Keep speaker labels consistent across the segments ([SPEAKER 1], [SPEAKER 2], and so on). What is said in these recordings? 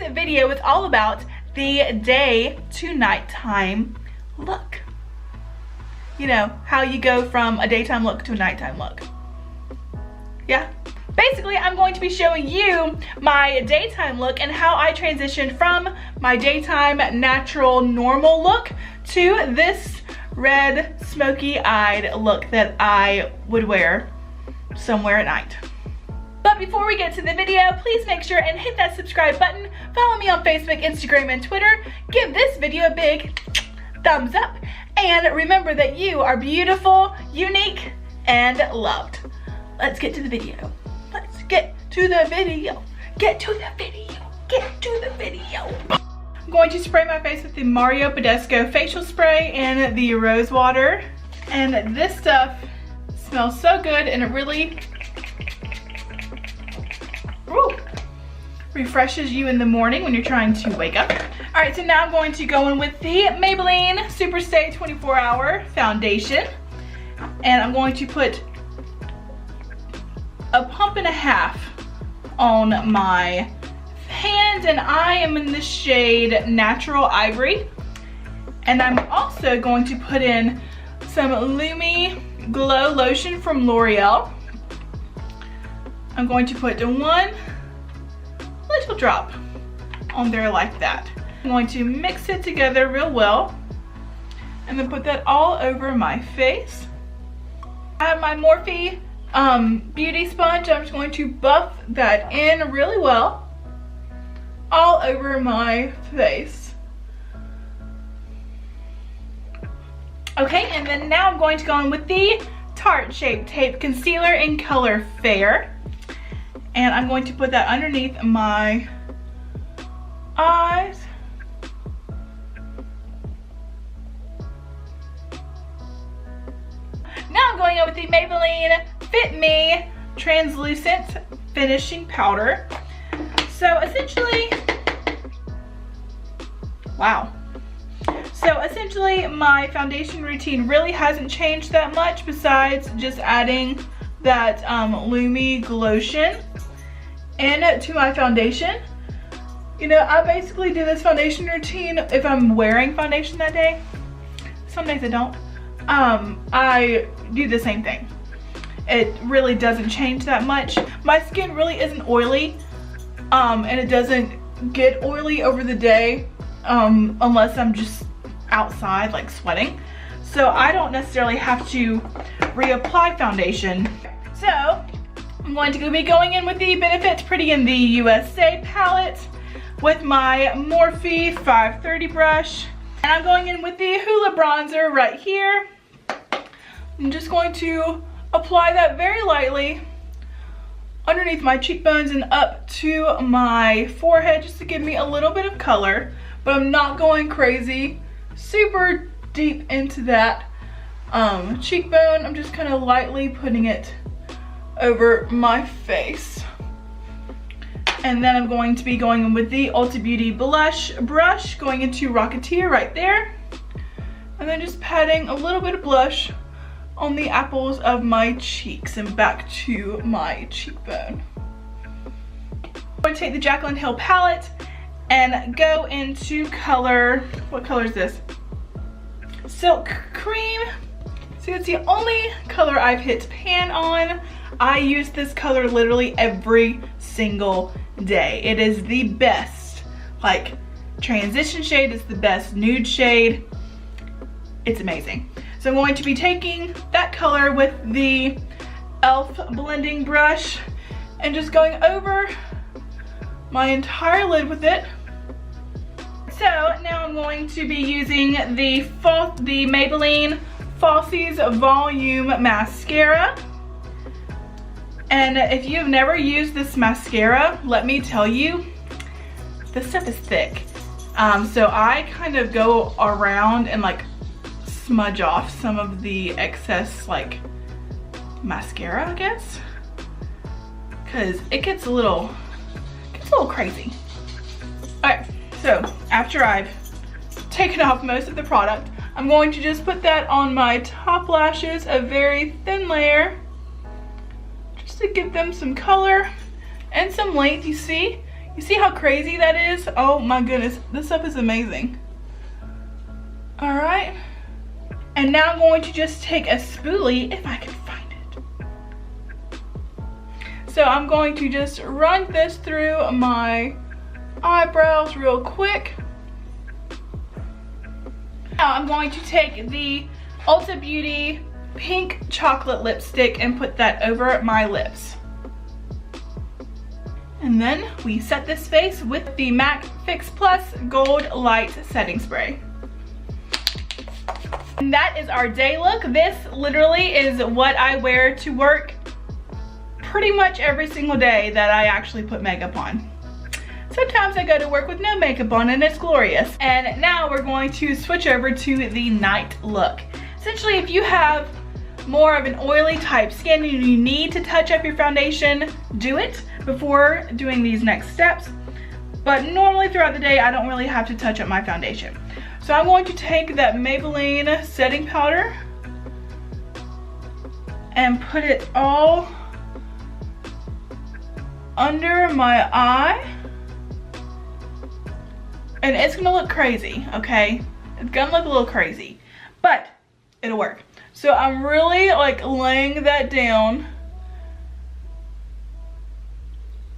[SPEAKER 1] video is all about the day to nighttime look. You know, how you go from a daytime look to a nighttime look. Yeah. Basically, I'm going to be showing you my daytime look and how I transitioned from my daytime natural normal look to this red smoky-eyed look that I would wear somewhere at night. But before we get to the video, please make sure and hit that subscribe button. Follow me on Facebook, Instagram, and Twitter. Give this video a big thumbs up. And remember that you are beautiful, unique, and loved. Let's get to the video. Let's get to the video. Get to the video. Get to the video. I'm going to spray my face with the Mario Badescu facial spray and the rose water. And this stuff smells so good, and it really refreshes you in the morning when you're trying to wake up. All right, so now I'm going to go in with the Maybelline Superstay 24-Hour Foundation. And I'm going to put a pump and a half on my hand, and I am in the shade Natural Ivory. And I'm also going to put in some Lumi Glow Lotion from L'Oreal. I'm going to put one little drop on there like that. I'm going to mix it together real well and then put that all over my face. I have my Morphe beauty sponge. I'm just going to buff that in really well all over my face. Okay, and then now I'm going to go in with the Tarte Shape Tape Concealer in color Fair. And I'm going to put that underneath my eyes. Now I'm going in with the Maybelline Fit Me Translucent Finishing Powder. So essentially, wow. So essentially my foundation routine really hasn't changed that much besides just adding that Lumi Glotion into my foundation. You know, I basically do this foundation routine if I'm wearing foundation that day. Some days I don't. I do the same thing. It really doesn't change that much. My skin really isn't oily, and it doesn't get oily over the day unless I'm just outside like sweating. So I don't necessarily have to reapply foundation. So I'm going to be going in with the Benefit Pretty in the USA palette with my Morphe 530 brush. And I'm going in with the Hoola bronzer right here. I'm just going to apply that very lightly underneath my cheekbones and up to my forehead just to give me a little bit of color. But I'm not going crazy, super deep into that cheekbone. I'm just kind of lightly putting it over my face. And then I'm going to be going in with the Ulta Beauty blush brush, going into Rocketeer right there. And then just patting a little bit of blush on the apples of my cheeks and back to my cheekbone. I'm going to take the Jaclyn Hill palette and go into color, what color is this? Silk Cream. So it's the only color I've hit pan on. I use this color literally every single day. It is the best, like, transition shade. It's the best nude shade. It's amazing. So I'm going to be taking that color with the e.l.f. blending brush and just going over my entire lid with it. So now I'm going to be using the Maybelline Falsies Volume Mascara. And if you've never used this mascara, let me tell you, this stuff is thick. So I kind of go around and like smudge off some of the excess like mascara, I guess, because it gets a little crazy. All right, so after I've taken off most of the product, I'm going to just put that on my top lashes, a very thin layer, just to give them some color and some length. You see, You see how crazy that is? Oh my goodness, this stuff is amazing. All right. And now I'm going to just take a spoolie, if I can find it. So I'm going to just run this through my eyebrows real quick. Now I'm going to take the Ulta Beauty pink chocolate lipstick and put that over my lips. And then we set this face with the MAC Fix Plus Gold Light Setting Spray. And that is our day look. This literally is what I wear to work pretty much every single day that I actually put makeup on. Sometimes I go to work with no makeup on and it's glorious. And now we're going to switch over to the night look. Essentially, if you have more of an oily type skin and you need to touch up your foundation, do it before doing these next steps. But normally throughout the day, I don't really have to touch up my foundation. So I'm going to take that Maybelline setting powder and put it all under my eye. And it's gonna look crazy, okay? It's gonna look a little crazy, but it'll work. So I'm really like laying that down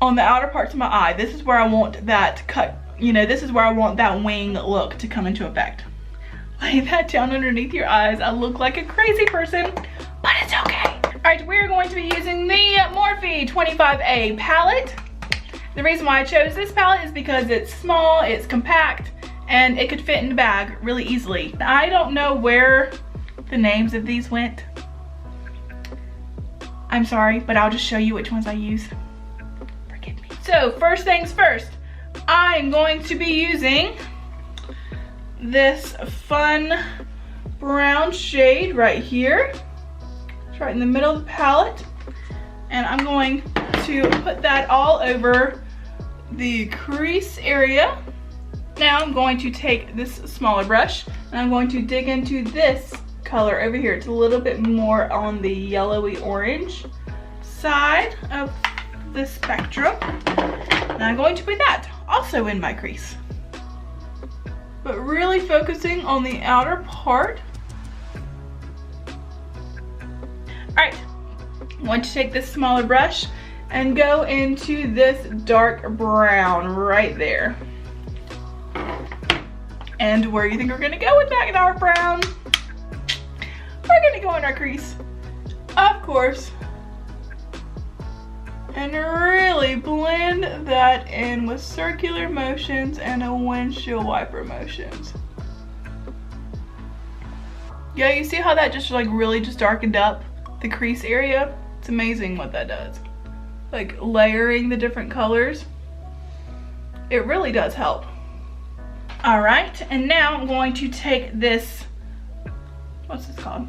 [SPEAKER 1] on the outer parts of my eye. This is where I want that cut, you know, this is where I want that wing look to come into effect. Lay that down underneath your eyes. I look like a crazy person, but it's okay. All right, we're going to be using the Morphe 25A palette. The reason why I chose this palette is because it's small, it's compact, and it could fit in the bag really easily. I don't know where the names of these went. I'm sorry, but I'll just show you which ones I use. Forgive me. So first things first, I'm going to be using this fun brown shade right here. It's right in the middle of the palette. And I'm going to put that all over the crease area. Now I'm going to take this smaller brush and I'm going to dig into this color over here. It's a little bit more on the yellowy orange side of the spectrum. And I'm going to put that also in my crease, but really focusing on the outer part. All right, I'm going to take this smaller brush and go into this dark brown right there. And where do you think we're gonna go with that dark brown? We're gonna go in our crease, of course, and really blend that in with circular motions and a windshield wiper motions. Yeah, you see how that just like really just darkened up the crease area? It's amazing what that does. Like layering the different colors, it really does help. All right, and now I'm going to take this, what's this called?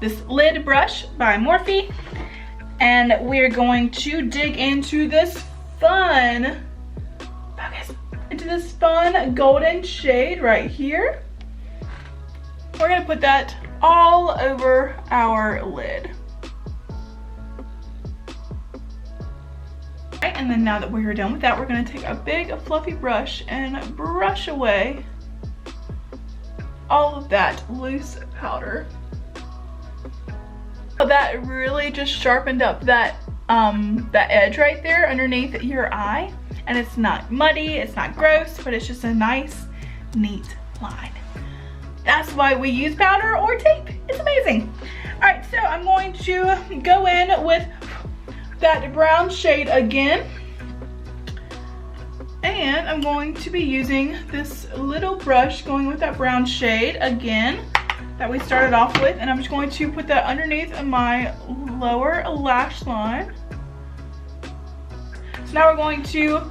[SPEAKER 1] This lid brush by Morphe, and we're going to dig into this fun, golden shade right here. We're gonna put that all over our lid. And then now that we're done with that, we're gonna take a big fluffy brush and brush away all of that loose powder. So that really just sharpened up that edge right there underneath your eye. And it's not muddy, it's not gross, but it's just a nice, neat line. That's why we use powder or tape. It's amazing. All right, so I'm going to go in with that brown shade again, and I'm going to be using this little brush going with that brown shade again that we started off with, and I'm just going to put that underneath my lower lash line. So now we're going to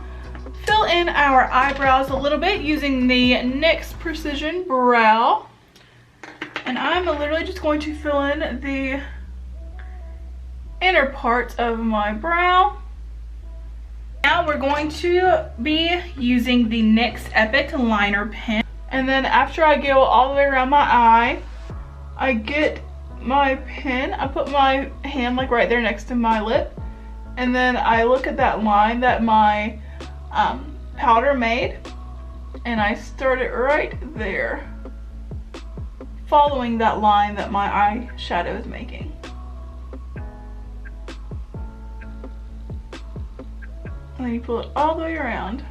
[SPEAKER 1] fill in our eyebrows a little bit using the NYX Precision Brow, and I'm literally just going to fill in the inner part of my brow. Now we're going to be using the NYX Epic Liner Pen. And then after I go all the way around my eye, I get my pen, I put my hand like right there next to my lip, And then I look at that line that my powder made, and I start it right there, following that line that my eyeshadow is making. And then you pull it all the way around.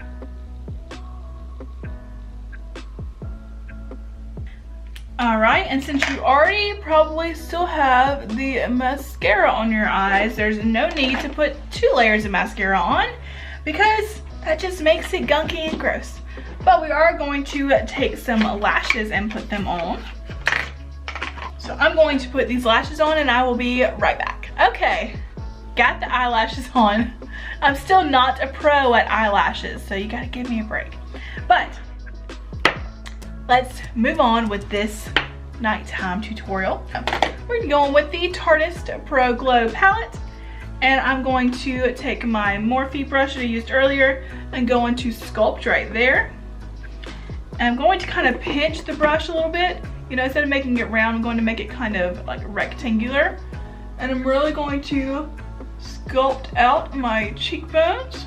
[SPEAKER 1] Alright, and since you already probably still have the mascara on your eyes, there's no need to put 2 layers of mascara on because that just makes it gunky and gross. But we are going to take some lashes and put them on. So I'm going to put these lashes on and I will be right back. Okay, got the eyelashes on. I'm still not a pro at eyelashes, so you gotta give me a break. But let's move on with this nighttime tutorial. We're gonna go on with the Tarteist Pro Glow palette, and I'm going to take my Morphe brush that I used earlier and go into Sculpt right there. And I'm going to kind of pinch the brush a little bit. You know, instead of making it round, I'm going to make it kind of like rectangular. And I'm really going to sculpt out my cheekbones,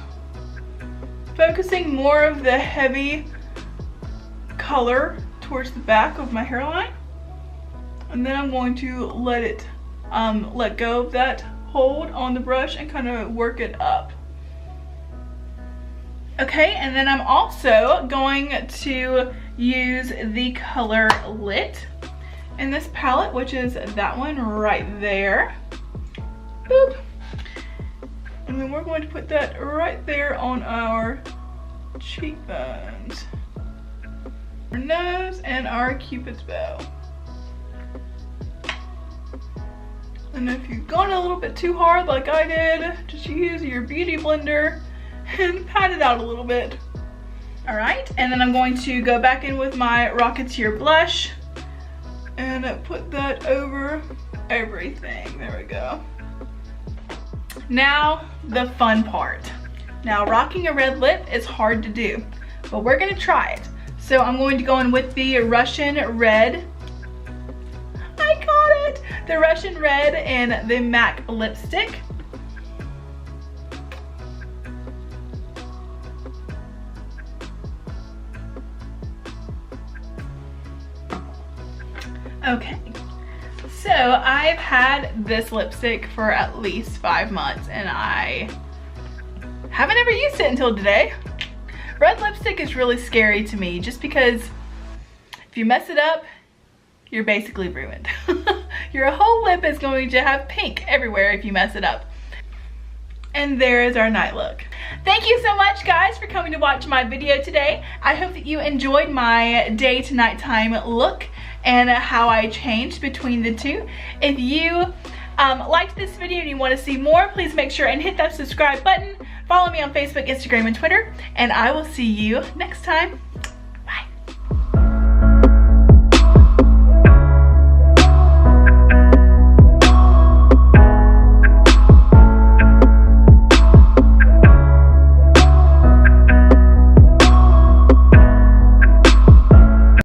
[SPEAKER 1] focusing more of the heavy color towards the back of my hairline. And then I'm going to let go of that hold on the brush and kind of work it up. Okay, and then I'm also going to use the color Lit in this palette, which is that one right there. Boop. And then we're going to put that right there on our cheekbones, our nose, and our Cupid's bow. And if you've gone a little bit too hard like I did, just use your beauty blender and pat it out a little bit. All right, and then I'm going to go back in with my Rocketeer blush and put that over everything. There we go. Now, the fun part. Now, rocking a red lip is hard to do, but we're gonna try it. So I'm going to go in with the Russian Red. I got it! The Russian Red and the MAC lipstick. Okay, so I've had this lipstick for at least 5 months and I haven't ever used it until today. Red lipstick is really scary to me just because if you mess it up, you're basically ruined. Your whole lip is going to have pink everywhere if you mess it up. And there is our night look. Thank you so much, guys, for coming to watch my video today. I hope that you enjoyed my day to nighttime look and how I changed between the two. If you liked this video and you want to see more, please make sure and hit that subscribe button. Follow me on Facebook, Instagram, and Twitter, and I will see you next time.